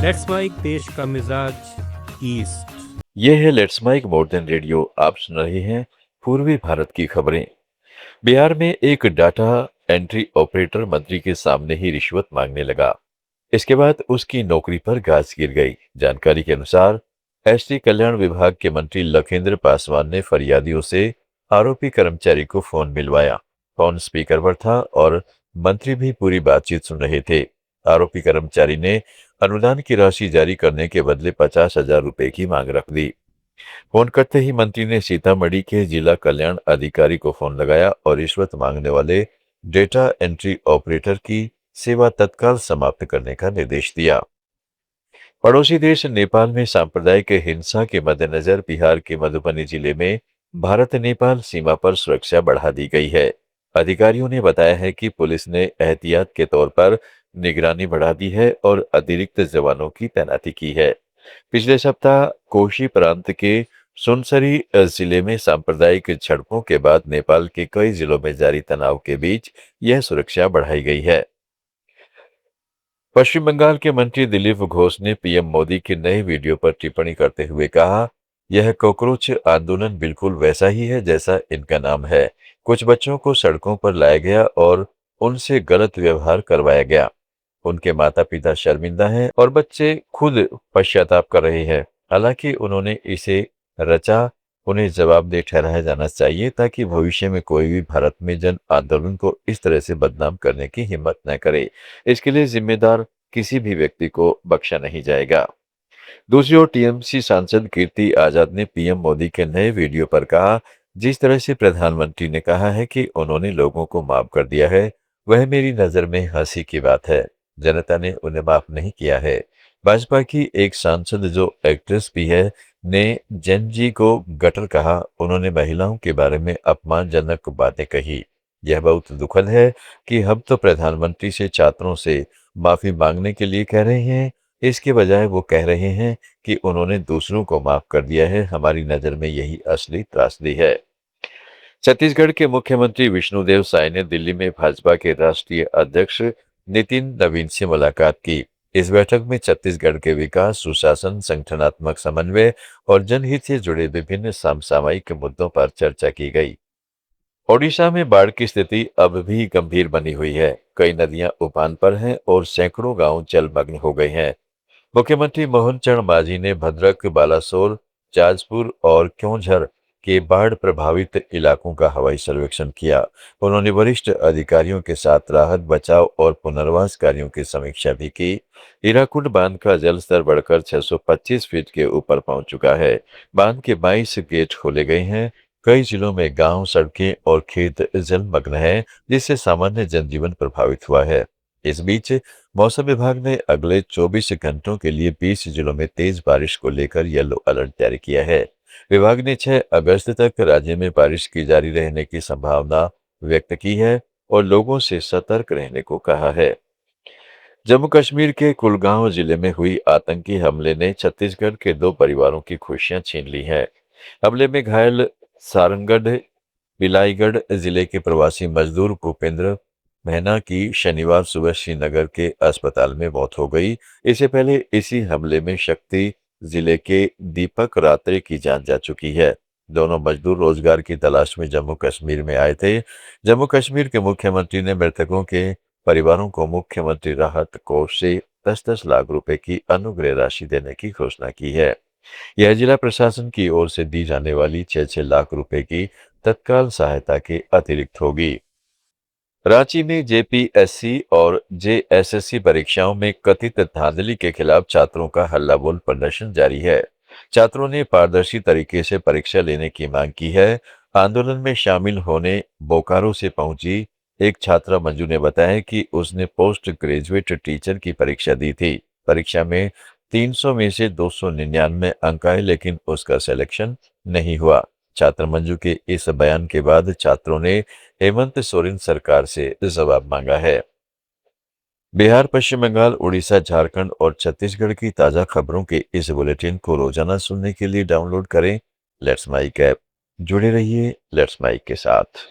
Let's mic देश का मिजाज ईस्ट। ये है let's make more than radio. आप सुन रहे हैं पूर्वी भारत की खबरें। बिहार में एक डाटा एंट्री ऑपरेटर मंत्री के सामने ही रिश्वत मांगने लगा। इसके बाद उसकी नौकरी पर गाज गिर गई। जानकारी के अनुसार एसटी कल्याण विभाग के मंत्री लखेंद्र पासवान ने फरियादियों से आरोपी कर्मचारी को फोन मिलवाया। फोन स्पीकर पर था और मंत्री भी पूरी बातचीत सुन रहे थे। आरोपी कर्मचारी ने अनुदान की राशि जारी करने के बदले 50,000 रुपए की मांग रख दी। फोन करते ही मंत्री ने सीतामढ़ी के जिला कल्याण अधिकारी को फोन लगाया और रिश्वत मांगने वाले डेटा एंट्री ऑपरेटर की सेवा तत्काल समाप्त करने का निर्देश दिया। पड़ोसी देश नेपाल में सांप्रदायिक हिंसा के मद्देनजर बिहार के मधुबनी जिले में भारत नेपाल सीमा पर सुरक्षा बढ़ा दी गई है। अधिकारियों ने बताया है कि पुलिस ने एहतियात के तौर पर निगरानी बढ़ा दी है और अतिरिक्त जवानों की तैनाती की है। पिछले सप्ताह कोशी प्रांत के सुनसरी जिले में सांप्रदायिक झड़पों के बाद नेपाल के कई जिलों में जारी तनाव के बीच यह सुरक्षा बढ़ाई गई है। पश्चिम बंगाल के मंत्री दिलीप घोष ने पीएम मोदी के नए वीडियो पर टिप्पणी करते हुए कहा, यह कॉकरोच आंदोलन बिल्कुल वैसा ही है जैसा इनका नाम है। कुछ बच्चों को सड़कों पर लाया गया और उनसे गलत व्यवहार करवाया गया। उनके माता पिता शर्मिंदा हैं और बच्चे खुद पश्चाताप कर रहे हैं। हालांकि उन्होंने इसे रचा, उन्हें जवाबदेह ठहराया जाना चाहिए ताकि भविष्य में कोई भी भारत में जन आंदोलन को इस तरह से बदनाम करने की हिम्मत न करे। इसके लिए जिम्मेदार किसी भी व्यक्ति को बख्शा नहीं जाएगा। दूसरी ओर टीएमसी सांसद कीर्ति आजाद ने पीएम मोदी के नए वीडियो पर कहा, जिस तरह से प्रधानमंत्री ने कहा है कि उन्होंने लोगों को माफ कर दिया है, वह मेरी नजर में हंसी की बात है। जनता ने उन्हें माफ नहीं किया है। भाजपा की एक सांसद जो एक्ट्रेस भी है ने जैन जी को गटर कहा। उन्होंने महिलाओं के बारे में अपमानजनक बातें कही। यह बहुत दुखद है कि हम तो प्रधानमंत्री से छात्रों से माफी मांगने के लिए कह रहे हैं, इसके बजाय वो कह रहे हैं कि उन्होंने दूसरों को माफ कर दिया है। हमारी नजर में यही असली त्रासदी है। छत्तीसगढ़ के मुख्यमंत्री विष्णुदेव साय ने दिल्ली में भाजपा के राष्ट्रीय अध्यक्ष नितिन नवीन से मुलाकात की। इस बैठक में छत्तीसगढ़ के विकास, सुशासन, संगठनात्मक समन्वय और जनहित से जुड़े विभिन्न समसामयिक मुद्दों पर चर्चा की गई। ओडिशा में बाढ़ की स्थिति अब भी गंभीर बनी हुई है। कई नदियां उफान पर हैं और सैकड़ों गांव जलमग्न हो गए हैं। मुख्यमंत्री मोहन चरण मांझी ने भद्रक, बालासोर, जाजपुर और क्योंझर के बाढ़ प्रभावित इलाकों का हवाई सर्वेक्षण किया। उन्होंने वरिष्ठ अधिकारियों के साथ राहत, बचाव और पुनर्वास कार्यों की समीक्षा भी की। हीराकुंड बांध का जलस्तर बढ़कर 625 फीट के ऊपर पहुंच चुका है। बांध के 22 गेट खोले गए हैं। कई जिलों में गांव, सड़कें और खेत जलमग्न हैं, जिससे सामान्य जनजीवन प्रभावित हुआ है। इस बीच मौसम विभाग ने अगले 24 घंटों के लिए 20 जिलों में तेज बारिश को लेकर येलो अलर्ट जारी किया है। विभाग ने 6 अगस्त तक राज्य में बारिश की जारी रहने की संभावना व्यक्त की है और लोगों से सतर्क रहने को कहा है। जम्मू कश्मीर के कुलगांव जिले में हुई आतंकी हमले ने छत्तीसगढ़ के 2 परिवारों की खुशियां छीन ली हैं। हमले में घायल सारंगढ़ बिलाईगढ़ जिले के प्रवासी मजदूर भूपेंद्र महना की शनिवार सुबह श्रीनगर के अस्पताल में मौत हो गई। इससे पहले इसी हमले में शक्ति जिले के दीपक रात्रे की जान जा चुकी है। दोनों मजदूर रोजगार की तलाश में जम्मू कश्मीर में आए थे। जम्मू कश्मीर के मुख्यमंत्री ने मृतकों के परिवारों को मुख्यमंत्री राहत कोष से 10-10 लाख रुपए की अनुग्रह राशि देने की घोषणा की है। यह जिला प्रशासन की ओर से दी जाने वाली 6-6 लाख रुपए की तत्काल सहायता के अतिरिक्त होगी। रांची में जेपीएससी और जेएसएससी परीक्षाओं में कथित धांधली के खिलाफ छात्रों का हल्लाबोल प्रदर्शन जारी है। छात्रों ने पारदर्शी तरीके से परीक्षा लेने की मांग की है। आंदोलन में शामिल होने बोकारो से पहुंची एक छात्रा मंजू ने बताया कि उसने पोस्ट ग्रेजुएट टीचर की परीक्षा दी थी। परीक्षा में 300 में से 299 अंक आए, लेकिन उसका सिलेक्शन नहीं हुआ। छात्र मंजू के इस बयान के बाद छात्रों ने हेमंत सोरेन सरकार से जवाब मांगा है। बिहार, पश्चिम बंगाल, उड़ीसा, झारखंड और छत्तीसगढ़ की ताजा खबरों के इस बुलेटिन को रोजाना सुनने के लिए डाउनलोड करें लेट्स माइक ऐप। जुड़े रहिए लेट्स माइक के साथ।